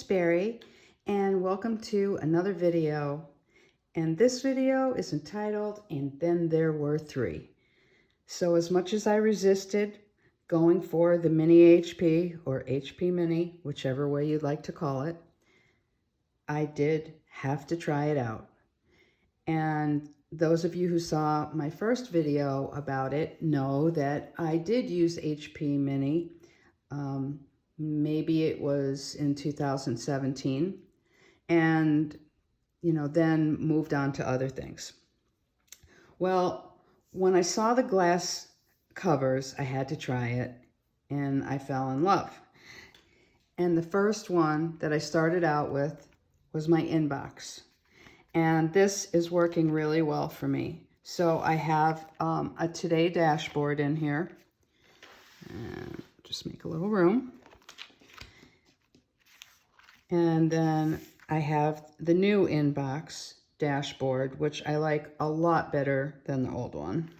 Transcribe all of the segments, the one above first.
Barry, and welcome to another video. And this video is entitled, And Then There Were Three. So as much as I resisted going for the mini HP or HP mini, whichever way you'd like to call it, I did have to try it out. And those of you who saw my first video about it know that I did use HP mini. Maybe it was in 2017, and then moved on to other things. Well, when I saw the glass covers, I had to try it, and I fell in love. And the first one that I started out with was my inbox, and this is working really well for me. So I have a Today dashboard in here, and just make a little room. And then I have the new inbox dashboard, which I like a lot better than the old one.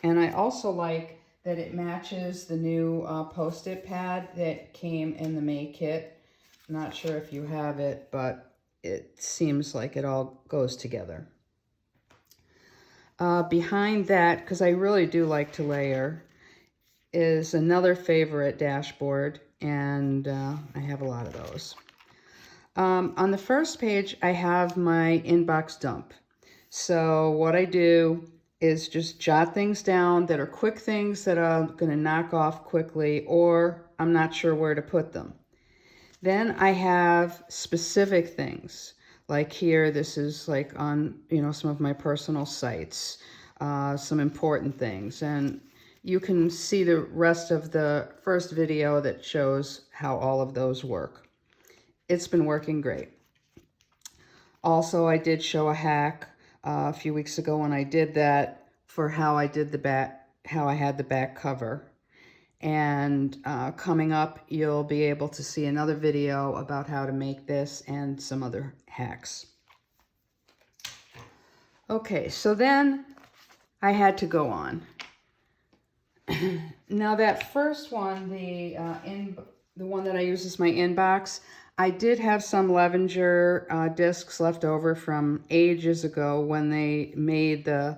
And I also like that it matches the new Post-it pad that came in the May kit. I'm not sure if you have it, but it seems like it all goes together. Behind that, because I really do like to layer, is another favorite dashboard, and I have a lot of those. On the first page, I have my inbox dump. So what I do is just jot things down that are quick things that I'm going to knock off quickly, or I'm not sure where to put them. Then I have specific things. Like here, this is like on, some of my personal sites, some important things. And you can see the rest of the first video that shows how all of those work. It's been working great. Also, I did show a hack a few weeks ago when I did that for how I did the back, how I had the back cover. And coming up, you'll be able to see another video about how to make this and some other hacks. Okay, so then I had to go on. Now that first one, the one that I use as my inbox, I did have some Levenger discs left over from ages ago when they made the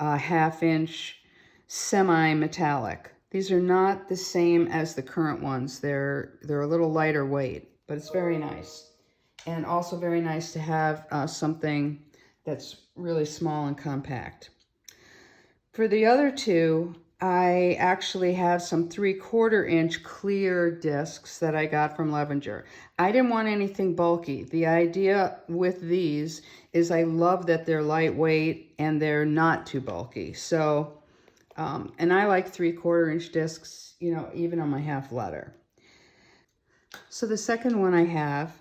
half-inch semi-metallic. These are not the same as the current ones. They're a little lighter weight, but it's very nice. And also very nice to have something that's really small and compact. For the other two, I actually have some 3/4 inch clear discs that I got from Levenger. I didn't want anything bulky. The idea with these is I love that they're lightweight and they're not too bulky. So, and I like 3/4 inch discs, even on my half letter. So the second one I have,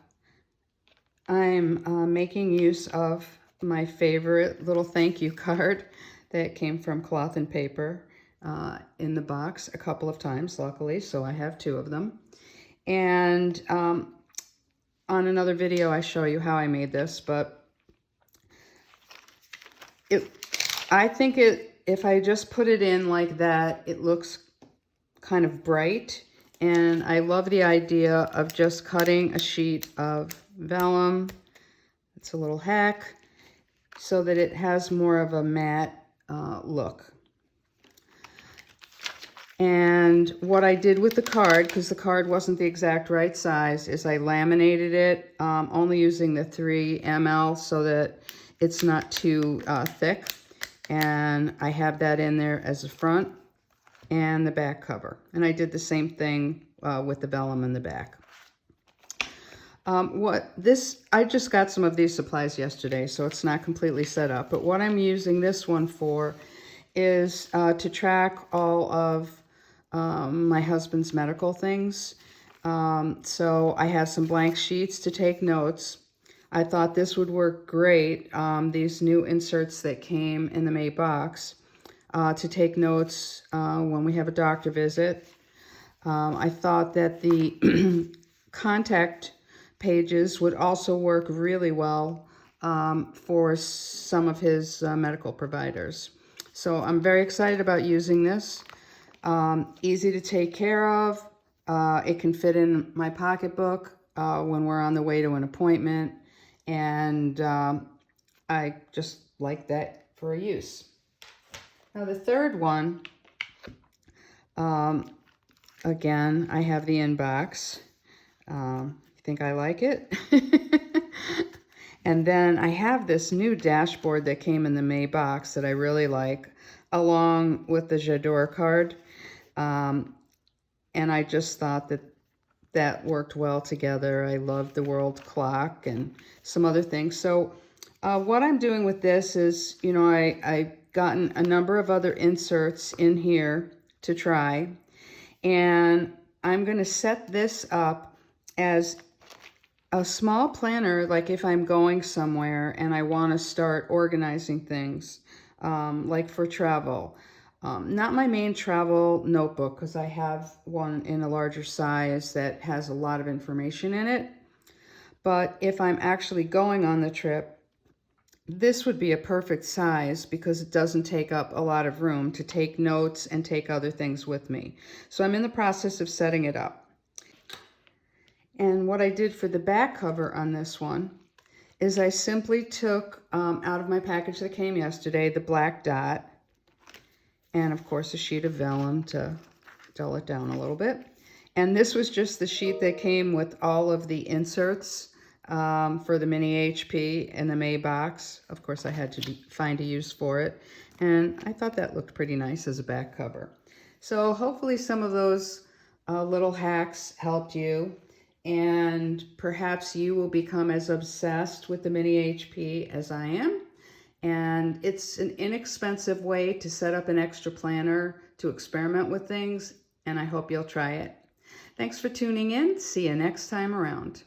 I'm making use of my favorite little thank you card that came from Cloth and Paper. In the box a couple of times, luckily, so I have 2 of them. And on another video, I show you how I made this, but I think if I just put it in like that, it looks kind of bright. And I love the idea of just cutting a sheet of vellum. It's a little hack so that it has more of a matte look. And what I did with the card, because the card wasn't the exact right size, is I laminated it, only using the 3 ml so that it's not too thick. And I have that in there as the front and the back cover. And I did the same thing with the vellum in the back. I just got some of these supplies yesterday, so it's not completely set up. But what I'm using this one for is to track all of my husband's medical things. So I have some blank sheets to take notes. I thought this would work great, these new inserts that came in the May box, to take notes when we have a doctor visit. I thought that the contact pages would also work really well for some of his medical providers. So I'm very excited about using this. Easy to take care of. It can fit in my pocketbook. when we're on the way to an appointment, and I just like that for a use. Now the third one, again, I have the inbox. I think I like it. And then I have this new dashboard that came in the May box that I really like, along with the J'adore card. And I just thought that that worked well together. I love the world clock and some other things. So what I'm doing with this is, you know, I've gotten a number of other inserts in here to try. And I'm going to set this up as a small planner, like if I'm going somewhere and I want to start organizing things, like for travel. Not my main travel notebook, because I have one in a larger size that has a lot of information in it. But if I'm actually going on the trip, this would be a perfect size because it doesn't take up a lot of room to take notes and take other things with me. So I'm in the process of setting it up. And what I did for the back cover on this one is I simply took out of my package that came yesterday the black dot, and of course a sheet of vellum to dull it down a little bit. And this was just the sheet that came with all of the inserts for the mini HP and the May box. Of course I had to find a use for it, and I thought that looked pretty nice as a back cover. So hopefully some of those little hacks helped you, and perhaps you will become as obsessed with the mini HP as I am. And it's an inexpensive way to set up an extra planner to experiment with things, and I hope you'll try it. Thanks for tuning in. See you next time around.